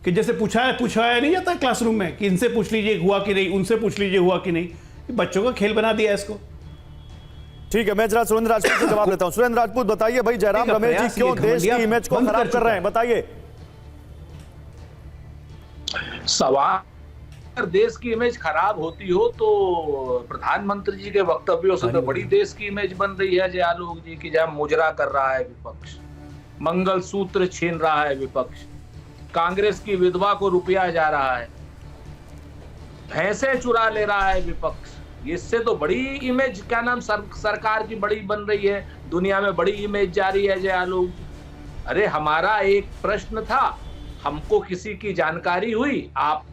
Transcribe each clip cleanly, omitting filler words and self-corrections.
कि जैसे पूछाया नहीं जाता क्लासरूम में कि इनसे पूछ लीजिए हुआ कि नहीं, उनसे पूछ लीजिए हुआ कि नहीं। बच्चों का खेल बना दिया इसको। ठीक है, मैं जरा सुरेंद्र राजपूत से जवाब देता हूं। सुरेंद्र राजपूत, बताइए भाई, जयराम रमेश जी क्यों देश की इमेज को खराब कर रहे हैं, बताइए। सवाल, अगर देश की इमेज खराब होती हो तो प्रधानमंत्री जी के वक्तव्यों से तो बड़ी देश की इमेज बन रही है जय आलोक जी की। जहां मुजरा कर रहा है विपक्ष, मंगलसूत्र छीन रहा है विपक्ष, कांग्रेस की विधवा को रुपया जा रहा है, भैंसे चुरा ले रहा है विपक्ष। इससे तो बड़ी इमेज क्या नाम सरकार की बड़ी बन रही है, दुनिया में बड़ी इमेज जा रही है जय आलोक। अरे हमारा एक प्रश्न था, हमको किसी की जानकारी हुई, आप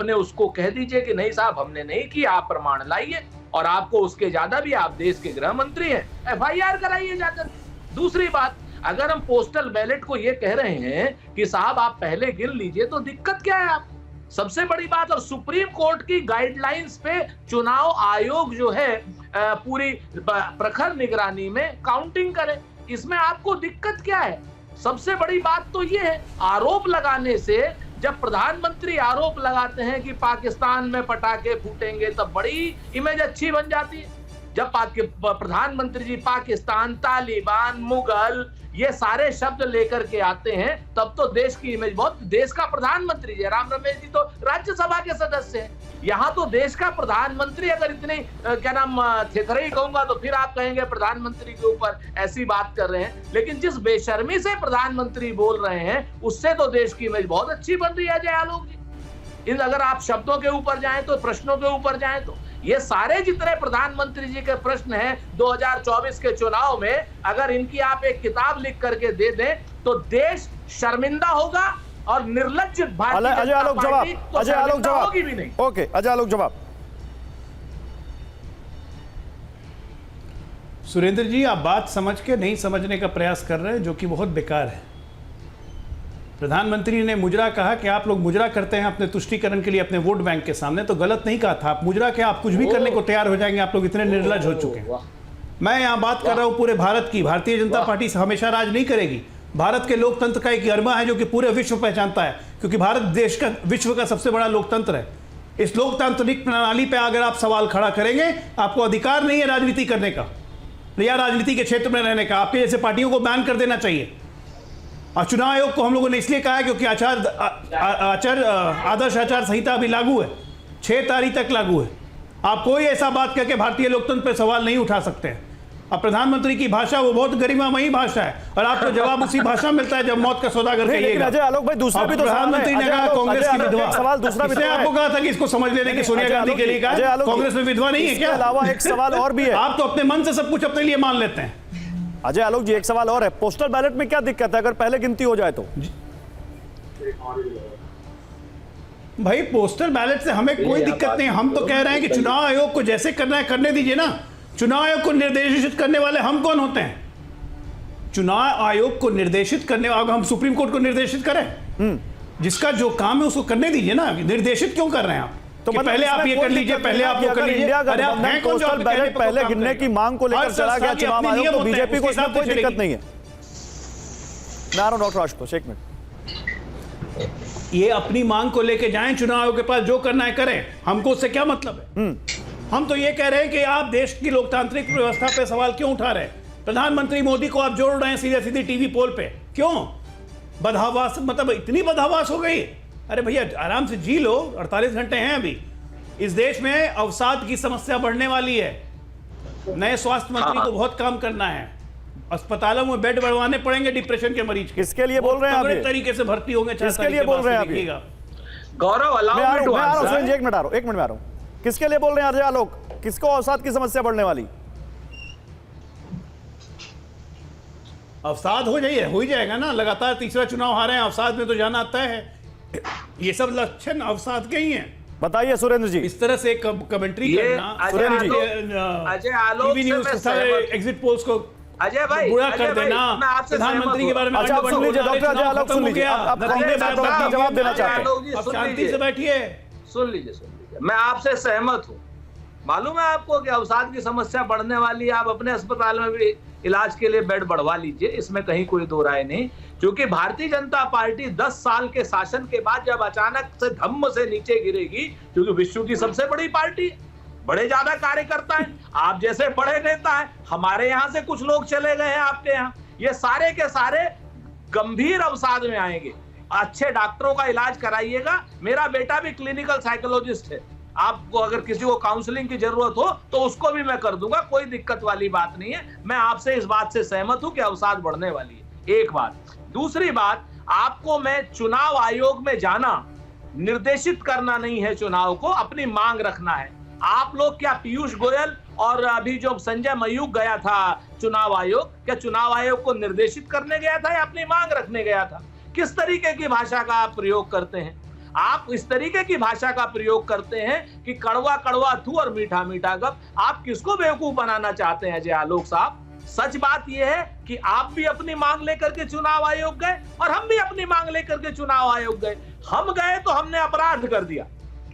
ने उसको कह दीजिए कि नहीं साहब हमने नहीं किया, आप प्रमाण लाइए, और आपको उसके ज्यादा भी, आप देश के गृह मंत्री हैं, FIR कराइए जाकर। दूसरी बात, अगर हम पोस्टल बैलेट को ये कह रहे हैं कि साहब आप पहले गिन लीजिए, तो दिक्कत क्या है आपको? सबसे बड़ी बात, और सुप्रीम कोर्ट की गाइडलाइंस पे चुनाव आयोग जो है पूरी प्रखर निगरानी में काउंटिंग करे, इसमें आपको दिक्कत क्या है? सबसे बड़ी बात तो ये है, आरोप लगाने से, जब प्रधानमंत्री आरोप लगाते हैं कि पाकिस्तान में पटाखे फूटेंगे, तब बड़ी इमेज अच्छी बन जाती है। जब प्रधानमंत्री जी पाकिस्तान, तालिबान, मुगल, ये सारे शब्द लेकर के आते हैं, तब तो देश की इमेज बहुत। देश का प्रधानमंत्री जयराम रमेश जी तो राज्यसभा के सदस्य हैं, यहाँ तो देश का प्रधानमंत्री अगर इतने क्या नाम थेथरई कहूंगा तो फिर आप कहेंगे प्रधानमंत्री के ऊपर ऐसी बात कर रहे हैं। लेकिन जिस बेशर्मी से प्रधानमंत्री बोल रहे हैं, उससे तो देश की इमेज बहुत अच्छी बन रही है जय आलोक जी। इन अगर आप शब्दों के ऊपर जाएं तो, प्रश्नों के ऊपर जाएं तो, ये सारे जितने प्रधानमंत्री जी के प्रश्न हैं 2024 के चुनाव में, अगर इनकी आप एक किताब लिख करके दे दें तो देश शर्मिंदा होगा, और निर्लज्ज भारतीय जनता पार्टी तो शर्मिंदा होगी भी नहीं। ओके, अजय आलोक जवाब। सुरेंद्र जी, आप बात समझ के नहीं समझने का प्रयास कर रहे हैं, जो कि बहुत बेकार है। प्रधानमंत्री ने मुजरा कहा कि आप लोग मुजरा करते हैं अपने तुष्टीकरण के लिए अपने वोट बैंक के सामने, तो गलत नहीं कहा था। आप मुजरा के आप कुछ भी करने को तैयार हो जाएंगे, आप लोग इतने निर्लज्ज हो चुके हैं। मैं यहाँ बात कर रहा हूँ पूरे भारत की। भारतीय जनता पार्टी हमेशा राज नहीं करेगी। भारत के लोकतंत्र का एक गरिमा है जो कि पूरे विश्व पहचानता है, क्योंकि भारत देश का, विश्व का सबसे बड़ा लोकतंत्र है। इस लोकतांत्रिक प्रणाली पे अगर आप सवाल खड़ा करेंगे, आपको अधिकार नहीं है राजनीति करने का या राजनीति के क्षेत्र में रहने का। आपके जैसे पार्टियों को बैन कर देना चाहिए। और चुनाव आयोग को हम लोगों ने इसलिए कहा है क्योंकि आदर्श आचार संहिता अभी लागू है, 6 तारीख तक लागू है। आप कोई ऐसा बात करके भारतीय लोकतंत्र पर सवाल नहीं उठा सकते हैं। अब प्रधानमंत्री की भाषा वो बहुत गरिमामयी भाषा है, और आपको जवाब उसी भाषा मिलता है जब मौत का सौदागर कहिएगा। अजय आलोक भाई, दूसरा भी तो प्रधानमंत्री ने कहा कांग्रेस की विधवा, सवाल दूसरा भी आपको कहा था कि इसको समझ लेने की सोनिया गांधी के लिए कहा कांग्रेस में विधवा नहीं है क्या? अलावा एक सवाल और भी है, आप तो अपने मन से सब कुछ अपने लिए मान लेते हैं। अजय आलोक जी, एक सवाल और है, पोस्टल बैलेट में क्या दिक्कत है अगर पहले गिनती हो जाए तो? भाई पोस्टल बैलेट से हमें कोई दिक्कत नहीं। हम तो कह रहे हैं कि चुनाव आयोग को जैसे करना है करने दीजिए ना। चुनाव आयोग को निर्देशित करने वाले हम कौन होते हैं? चुनाव आयोग को निर्देशित करने वाले हम सुप्रीम कोर्ट को निर्देशित करें? जिसका जो काम है उसको करने दीजिए ना। निर्देशित क्यों कर रहे हैं आप? तो पहले आप ये कर लीजिए, पहले आप वो कर लीजिए। अरे आप हैं कौन जो पहले गिनने की मांग को लेकर चला गया चुनाव आयोग, तो बीजेपी को इसमें कोई दिक्कत नहीं है। डॉक्टर आशुतोष, एक मिनट। ये अपनी मांग को लेके जाएं चुनाव आयोग के पास, जो करना है करें, हमको उससे क्या मतलब है? हम तो ये कह रहे हैं कि आप देश की लोकतांत्रिक व्यवस्था पे सवाल क्यों उठा रहे हैं? प्रधानमंत्री मोदी को आप जोड़ रहे हैं सीधे सीधे टीवी पोल पे, क्यों? बदहवास, मतलब इतनी बदहवास हो गई। अरे भैया आराम से जी लो, 48 घंटे हैं अभी। इस देश में अवसाद की समस्या बढ़ने वाली है। नए स्वास्थ्य मंत्री को बहुत काम करना है। अस्पतालों में बेड बढ़वाने पड़ेंगे डिप्रेशन के मरीज। किसके लिए बोल रहे हैं आप? तरीके से भर्ती होंगे। किसके लिए बोल रहे हैं आप? गौरव, एक मिनट में आ रहा हूं। किसके लिए बोल रहे हैं अजय आलोक? किसको अवसाद की समस्या बढ़ने वाली? अवसाद हो ही जाएगा ना। लगातार तीसरा चुनाव हारे हैं, अवसाद में तो जाना आता है। ये सब लक्षण अवसाद के ही हैं। बताइए सुरेंद्र जी, इस तरह से कमेंट्री करना, सुरेंद्र जी, अजय आलोक टीवी न्यूज़ के सारे एग्जिट पोल्स को अजय भाई बुरा कर देना, प्रधानमंत्री के बारे में। अच्छा सुन लीजिए डॉक्टर अजय आलोक, सुन लीजिए, आप कांग्रेस का जवाब देना चाहते हैं? आप शांति से बैठिए, सुन लीजिए। मैं आपसे सहमत हूं मालूम है आपको कि अवसाद की समस्या बढ़ने वाली है। आप अपने अस्पताल में भी इलाज के लिए बेड बढ़वा लीजिए, इसमें कहीं कोई दो राय नहीं। क्योंकि भारतीय जनता पार्टी 10 साल के शासन के बाद जब अचानक से धम्म से नीचे गिरेगी, क्योंकि विश्व की सबसे बड़ी पार्टी है, बड़े ज्यादा कार्यकर्ता हैं, आप जैसे बड़े नेता हैं, हमारे यहाँ से कुछ लोग चले गए हैं आपके यहाँ, ये सारे के सारे गंभीर अवसाद में आएंगे। अच्छे डॉक्टरों का इलाज कराइएगा। मेरा बेटा भी क्लिनिकल साइकोलॉजिस्ट है, आपको अगर किसी को काउंसलिंग की जरूरत हो तो उसको भी मैं कर दूंगा, कोई दिक्कत वाली बात नहीं है। मैं आपसे इस बात से सहमत हूं कि अवसाद बढ़ने वाली है, एक बात। दूसरी बात, आपको मैं चुनाव आयोग में जाना, निर्देशित करना नहीं है चुनाव को, अपनी मांग रखना है। आप लोग क्या पीयूष गोयल और अभी जो संजय मयूख गया था चुनाव आयोग, क्या चुनाव आयोग को निर्देशित करने गया था या अपनी मांग रखने गया था? किस तरीके की भाषा का आप प्रयोग करते हैं? आप इस तरीके की भाषा का प्रयोग करते हैं कि कड़वा कड़वा थू और मीठा मीठा गप। आप किसको बेवकूफ बनाना चाहते हैं अजय आलोक साहब? सच बात यह है कि आप भी अपनी मांग लेकर के चुनाव आयोग गए और हम भी अपनी मांग लेकर के चुनाव आयोग गए। हम गए तो हमने अपराध कर दिया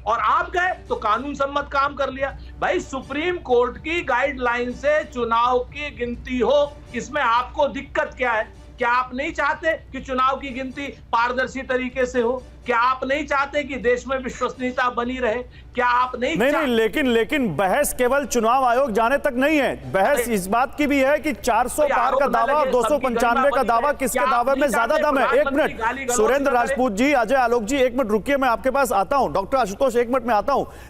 और आप गए तो कानून सम्मत काम कर लिया। भाई, सुप्रीम कोर्ट की गाइडलाइन से चुनाव की गिनती हो, इसमें आपको दिक्कत क्या है? क्या आप नहीं चाहते कि चुनाव की गिनती पारदर्शी तरीके से हो? क्या आप नहीं चाहते कि देश में विश्वसनीयता बनी रहे? क्या आप नहीं लेकिन बहस केवल चुनाव आयोग जाने तक नहीं है। बहस इस बात की भी है कि 400 पार का दावा और 295 का दावा, किसके दावे में ज्यादा दम है? एक मिनट सुरेंद्र राजपूत जी, अजय आलोक जी, एक मिनट रुकिए, मैं आपके पास आता हूं। डॉक्टर आशुतोष, एक मिनट में आता हूं।